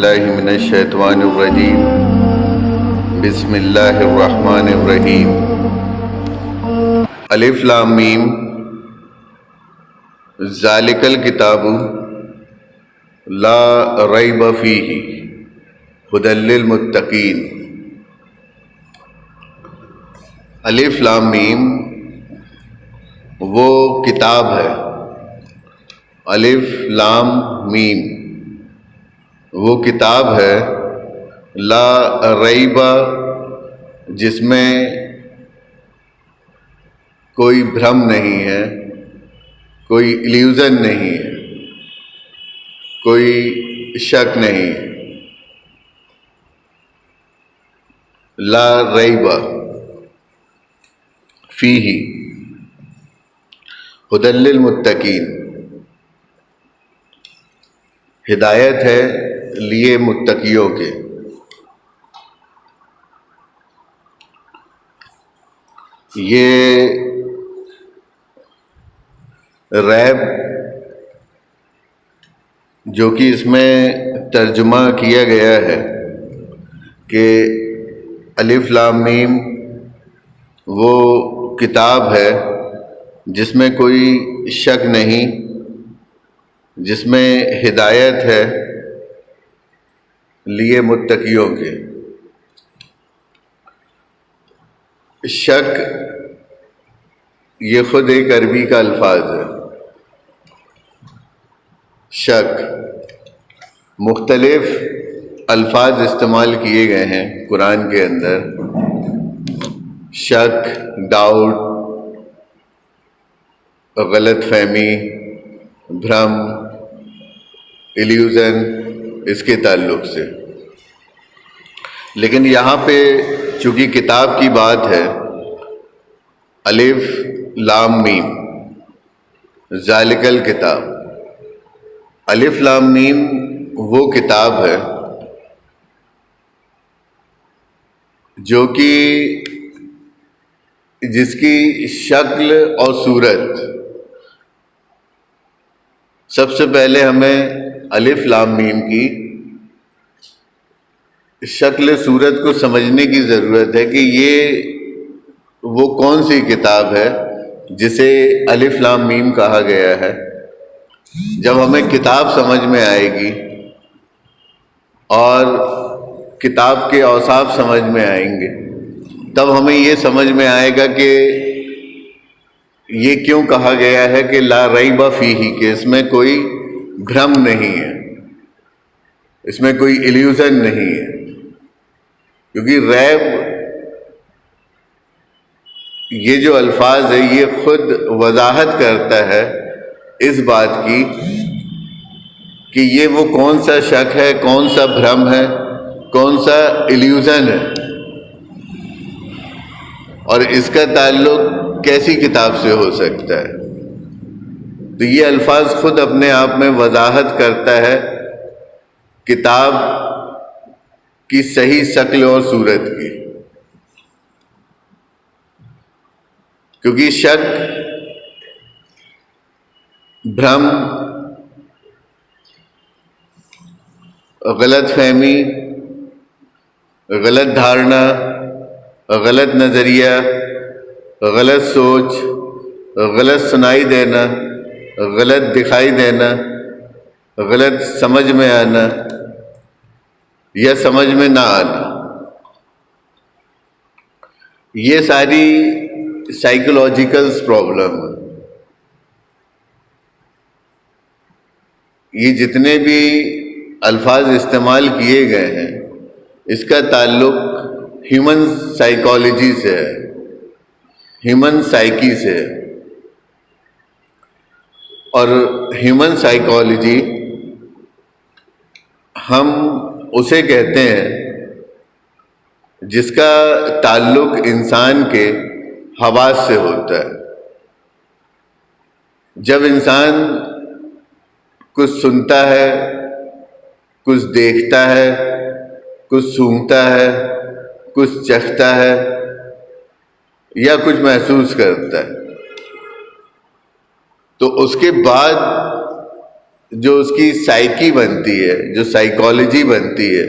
باللہ من الشیطان الرجیم بسم اللہ الرحمن الرحیم الف لام میم ذالک الکتاب لا ریب فیہ ھدی للمتقین۔ الف لام میم وہ کتاب ہے، الف لام میم وہ کتاب ہے، لا ریب جس میں کوئی بھرم نہیں ہے، کوئی ایلیوژن نہیں ہے، کوئی شک نہیں، لا ریب فیہ ھدی للمتقین، ہدایت ہے لیے متقیوں کے۔ یہ ریب جو کہ اس میں ترجمہ کیا گیا ہے کہ الف لام میم وہ کتاب ہے جس میں کوئی شک نہیں، جس میں ہدایت ہے لیے متقیوں کے۔ شک یہ خود ایک عربی کا الفاظ ہے۔ شک مختلف الفاظ استعمال کیے گئے ہیں قرآن کے اندر، شک، ڈاؤٹ، غلط فہمی، بھرم، ایلیوژن اس کے تعلق سے۔ لیکن یہاں پہ چونکہ کتاب کی بات ہے، الف لام میم ذالک الکتاب، الف لام میم وہ کتاب ہے جو کہ جس کی شکل اور صورت، سب سے پہلے ہمیں الف لام میم کی شکل صورت کو سمجھنے کی ضرورت ہے کہ یہ وہ کون سی کتاب ہے جسے الف لام میم کہا گیا ہے۔ جب ہمیں کتاب سمجھ میں آئے گی اور کتاب کے اوصاف سمجھ میں آئیں گے، تب ہمیں یہ سمجھ میں آئے گا کہ یہ کیوں کہا گیا ہے کہ لا ریب فیہ، کہ اس میں کوئی بھرم نہیں ہے، اس میں کوئی ایلیوژن نہیں ہے۔ کیونکہ ریب یہ جو الفاظ ہے یہ خود وضاحت کرتا ہے اس بات کی کہ یہ وہ کون سا شک ہے، کون سا بھرم ہے، کون سا ایلیوژن ہے، اور اس کا تعلق کیسی کتاب سے ہو سکتا ہے۔ تو یہ الفاظ خود اپنے آپ میں وضاحت کرتا ہے کتاب کی صحیح شکل اور صورت کی۔ کیونکہ شک، بھرم، غلط فہمی، غلط دھارنا، غلط نظریہ، غلط سوچ، غلط سنائی دینا، غلط دکھائی دینا، غلط سمجھ میں آنا یا سمجھ میں نہ آنا، یہ ساری سائیکولوجیکل پرابلم ہے۔ یہ جتنے بھی الفاظ استعمال کیے گئے ہیں اس کا تعلق ہیومن سائیکالوجی سے ہے، ہیومن سائیکی سے ہے۔ اور ہیومن سائیکالوجی ہم اسے کہتے ہیں جس کا تعلق انسان کے حواس سے ہوتا ہے۔ جب انسان کچھ سنتا ہے، کچھ دیکھتا ہے، کچھ سونگھتا ہے، کچھ چکھتا ہے یا کچھ محسوس کرتا ہے، تو اس کے بعد جو اس کی سائیکی بنتی ہے، جو سائیکالوجی بنتی ہے،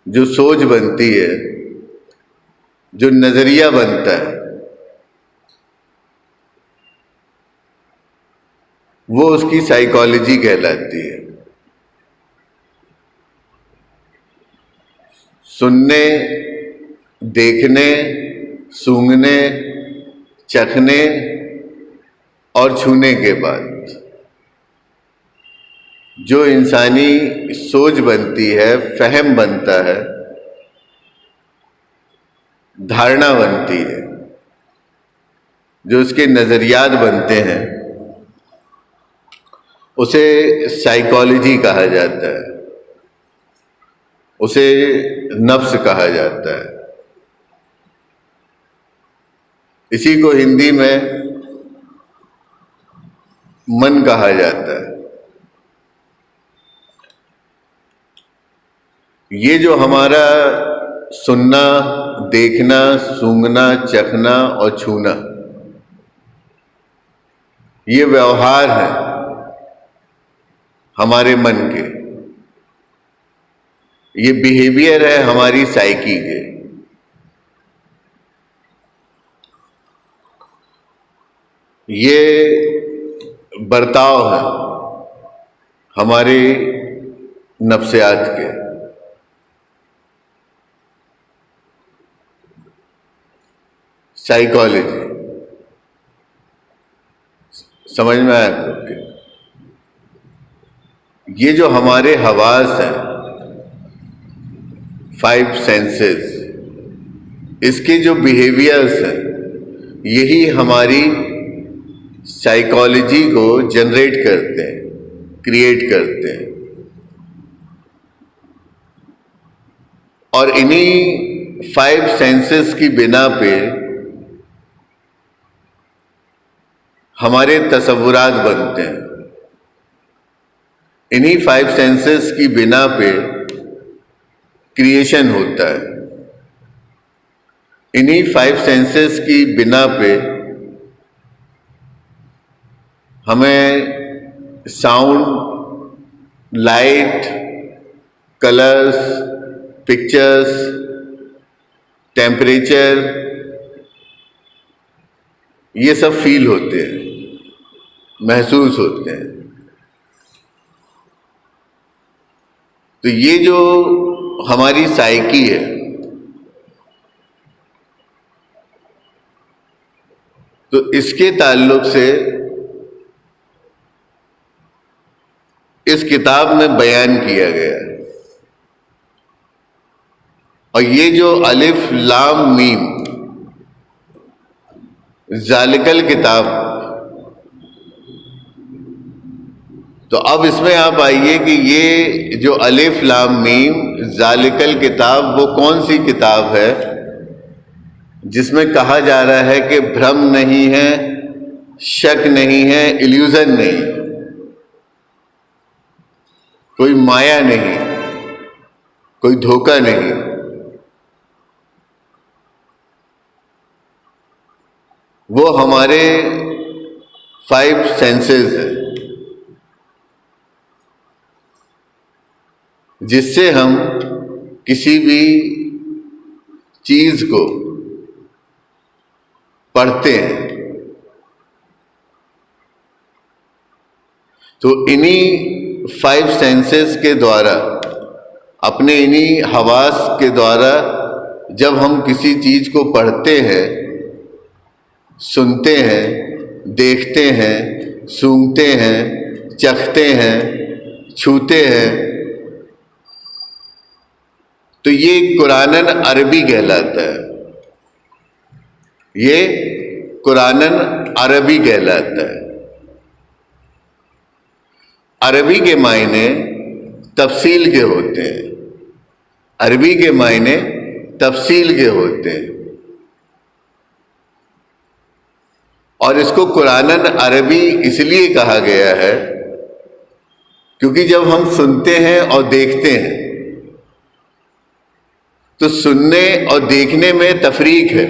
جو سوچ بنتی ہے، جو نظریہ بنتا ہے، وہ اس کی سائیکالوجی کہلاتی ہے۔ سننے، دیکھنے، سونگھنے، چکھنے اور چھونے کے بعد جو انسانی سوچ بنتی ہے، فہم بنتا ہے، دھارنا بنتی ہے، جو اس کے نظریات بنتے ہیں، اسے سائیکالوجی کہا جاتا ہے، اسے نفس کہا جاتا ہے۔ اسی کو ہندی میں من کہا جاتا ہے۔ یہ جو ہمارا سننا، دیکھنا، سونگھنا، چکھنا اور چھونا، یہ ویوہار ہیں ہمارے من کے، یہ بیہیویئر ہے ہماری سائیکی کے۔ یہ برتاؤ ہے ہمارے نفسیات کے۔ سائیکالوجی سمجھ میں آیا آپ کو؟ یہ جو ہمارے حواس ہیں، 5 سینسز، اس کے جو بیہیویئرس ہیں، یہی ہماری سائیکالوجی کو جنریٹ کرتے ہیں، کریٹ کرتے ہیں۔ اور انہی 5 سینسز کی بنا پہ ہمارے تصورات بنتے ہیں، انہی 5 سینسز کی بنا پہ کریشن ہوتا ہے، انہی 5 سینسز کی بنا پہ ہمیں sound, light, colours, pictures, temperature, یہ سب فیل ہوتے ہیں، محسوس ہوتے ہیں۔ تو یہ جو ہماری سائیکی ہے، تو اس کے تعلق سے اس کتاب میں بیان کیا گیا ہے۔ اور یہ جو الف لام میم، ذالک الکتاب، تو اب اس میں آپ آئیے کہ یہ جو الف لام میم ذالک الکتاب، وہ کون سی کتاب ہے جس میں کہا جا رہا ہے کہ بھرم نہیں ہے، شک نہیں ہے، ایلیوژن نہیں، کوئی مایا نہیں، کوئی دھوکہ نہیں۔ وہ ہمارے 5 سینسز ہیں، جس سے ہم کسی بھی چیز کو پڑھتے ہیں۔ تو انہی 5 سینسز کے دوارا، اپنے انہی حواس کے دوارا جب ہم کسی چیز کو پڑھتے ہیں، سنتے ہیں، دیکھتے ہیں، سونگھتے ہیں، چکھتے ہیں، چھوتے ہیں، تو یہ قرآناً عربی کہلاتا ہے، یہ قرآناً عربی کہلاتا ہے۔ عربی کے معنی تفصیل کے ہوتے ہیں، عربی کے معنی تفصیل کے ہوتے ہیں، اور اس کو قرآناً عربی اس لیے کہا گیا ہے کیونکہ جب ہم سنتے ہیں اور دیکھتے ہیں تو سننے اور دیکھنے میں تفریق ہے،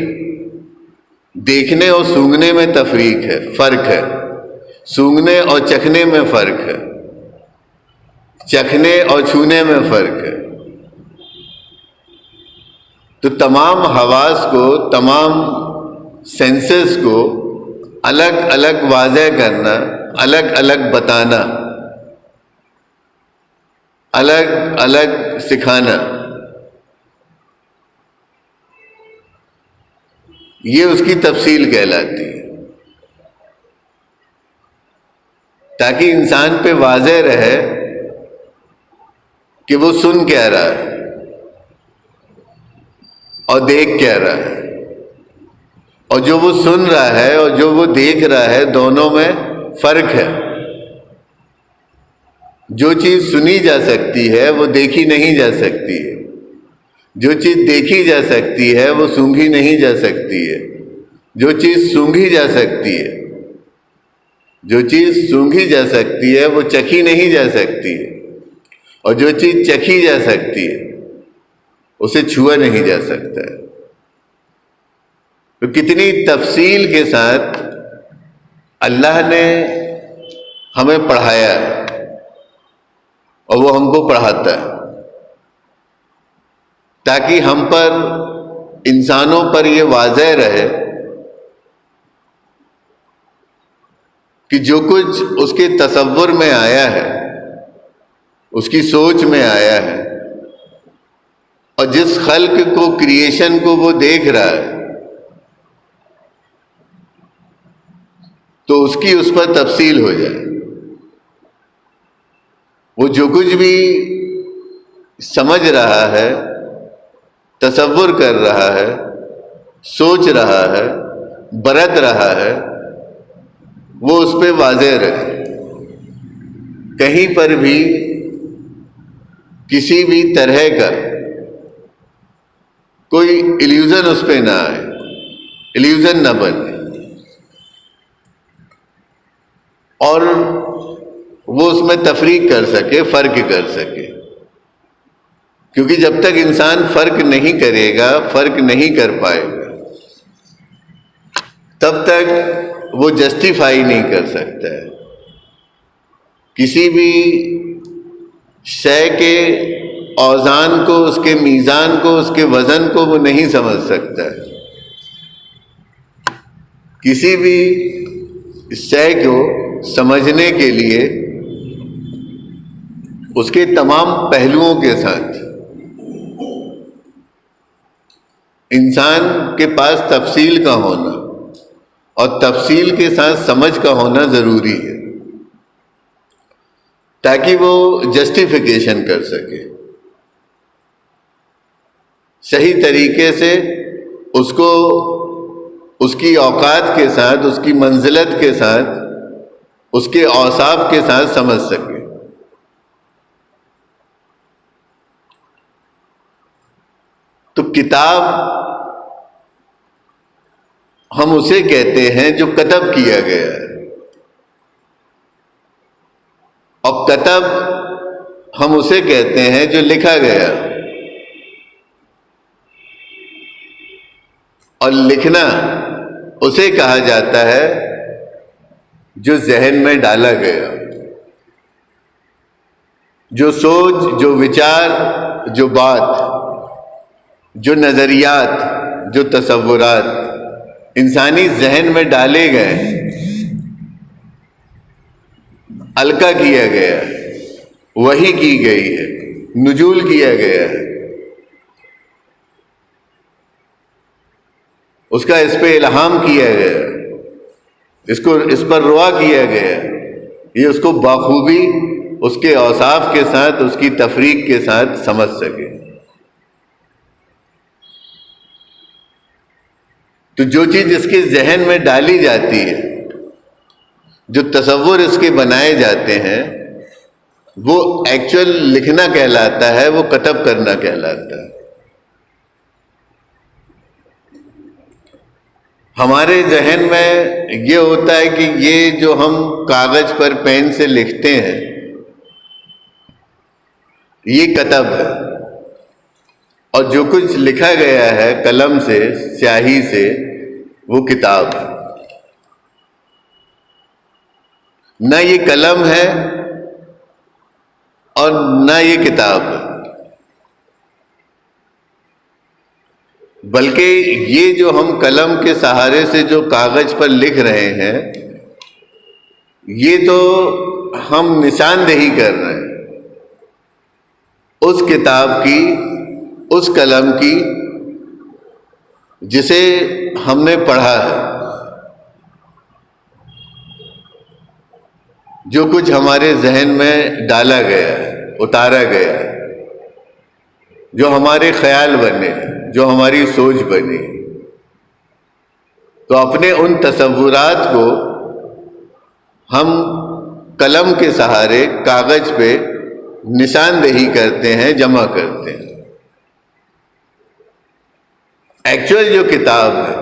دیکھنے اور سونگھنے میں تفریق ہے، فرق ہے، سونگھنے اور چکھنے میں فرق ہے۔ چکھنے اور چھونے میں فرق ہے. تو تمام حواس کو، تمام سینسز کو الگ الگ واضح کرنا، الگ الگ بتانا، الگ الگ سکھانا، یہ اس کی تفصیل کہلاتی ہے. تاکہ انسان پہ واضح رہے کہ وہ سن کیا رہا ہے اور دیکھ کیا رہا ہے، اور جو وہ سن رہا ہے اور جو وہ دیکھ رہا ہے دونوں میں فرق ہے. جو چیز سنی جا سکتی ہے وہ دیکھی نہیں جا سکتی ہے، جو چیز دیکھی جا سکتی ہے وہ سونگھی نہیں جا سکتی ہے، جو چیز سونگھی جا سکتی ہے، جو چیز سونگھی جا سکتی ہے وہ چکھی نہیں جا سکتی ہے، اور جو چیز چکھی جا سکتی ہے اسے چھوا نہیں جا سکتا ہے. تو کتنی تفصیل کے ساتھ اللہ نے ہمیں پڑھایا ہے اور وہ ہم کو پڑھاتا ہے، تاکہ ہم پر، انسانوں پر یہ واضح رہے کہ جو کچھ اس کے تصور میں آیا ہے، اس کی سوچ میں آیا ہے، اور جس خلق کو، کریشن کو وہ دیکھ رہا ہے، تو اس کی اس پر تفصیل ہو جائے. وہ جو کچھ بھی سمجھ رہا ہے، تصور کر رہا ہے، سوچ رہا ہے، برت رہا ہے، وہ اس پہ واضح رہے. کہیں پر بھی کسی بھی طرح کا کوئی ایلیوژن اس پہ نہ آئے، ایلیوژن نہ بنے، اور وہ اس میں تفریق کر سکے، فرق کر سکے. کیونکہ جب تک انسان فرق نہیں کرے گا، فرق نہیں کر پائے گا، تب تک وہ جسٹیفائی نہیں کر سکتا ہے. کسی بھی شے کے اوزان کو، اس کے میزان کو، اس کے وزن کو وہ نہیں سمجھ سکتا ہے. کسی بھی شے کو سمجھنے کے لیے اس کے تمام پہلوؤں کے ساتھ انسان کے پاس تفصیل کا ہونا اور تفصیل کے ساتھ سمجھ کا ہونا ضروری ہے، تاکہ وہ جسٹیفیکیشن کر سکے، صحیح طریقے سے اس کو اس کی اوقات کے ساتھ، اس کی منزلت کے ساتھ، اس کے اوصاف کے ساتھ سمجھ سکے. تو کتاب ہم اسے کہتے ہیں جو کتب کیا گیا ہے، اور کتب ہم اسے کہتے ہیں جو لکھا گیا. اور لکھنا اسے کہا جاتا ہے جو ذہن میں ڈالا گیا، جو سوچ، جو وچار، جو بات، جو نظریات، جو تصورات انسانی ذہن میں ڈالے گئے، القا کیا گیا، وحی کی گئی ہے، نزول کیا گیا ہے، اس کا اس پہ الہام کیا گیا، اس پر روا کیا گیا. یہ اس کو بخوبی اس کے اوصاف کے ساتھ، اس کی تفریق کے ساتھ سمجھ سکے. تو جو چیز اس کے ذہن میں ڈالی جاتی ہے، جو تصور اس کے بنائے جاتے ہیں، وہ ایکچوئل لکھنا کہلاتا ہے، وہ کتب کرنا کہلاتا ہے. ہمارے ذہن میں یہ ہوتا ہے کہ یہ جو ہم کاغذ پر پین سے لکھتے ہیں یہ کتب ہے، اور جو کچھ لکھا گیا ہے قلم سے، سیاہی سے، وہ کتاب ہے. نہ یہ قلم ہے اور نہ یہ کتاب، بلکہ یہ جو ہم قلم کے سہارے سے جو کاغذ پر لکھ رہے ہیں، یہ تو ہم نشاندہی کر رہے ہیں اس کتاب کی، اس قلم کی جسے ہم نے پڑھا ہے، جو کچھ ہمارے ذہن میں ڈالا گیا ہے، اتارا گیا ہے، جو ہمارے خیال بنے، جو ہماری سوچ بنی۔ تو اپنے ان تصورات کو ہم قلم کے سہارے کاغذ پہ نشاندہی کرتے ہیں، جمع کرتے ہیں۔ ایکچوئل جو کتاب ہے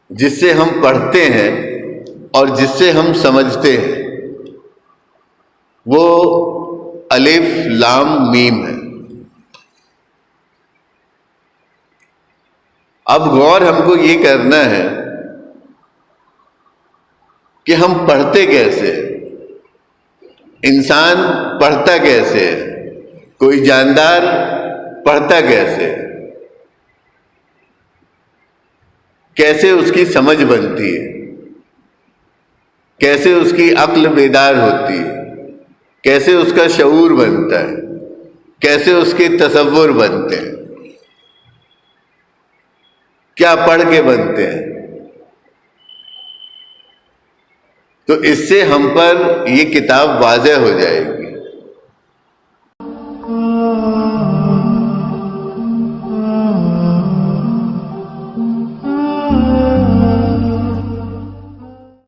جس سے ہم پڑھتے ہیں اور جس سے ہم سمجھتے ہیں، وہ الف لام میم ہے۔ اب غور ہم کو یہ کرنا ہے کہ ہم پڑھتے کیسے ہیں، انسان پڑھتا کیسے ہے، کوئی جاندار پڑھتا کیسے ہے، کیسے اس کی سمجھ بنتی ہے، کیسے اس کی عقل بیدار ہوتی ہے، کیسے اس کا شعور بنتا ہے، کیسے اس کے تصور بنتے ہیں، کیا پڑھ کے بنتے ہیں۔ تو اس سے ہم پر یہ کتاب واضح ہو جائے گی۔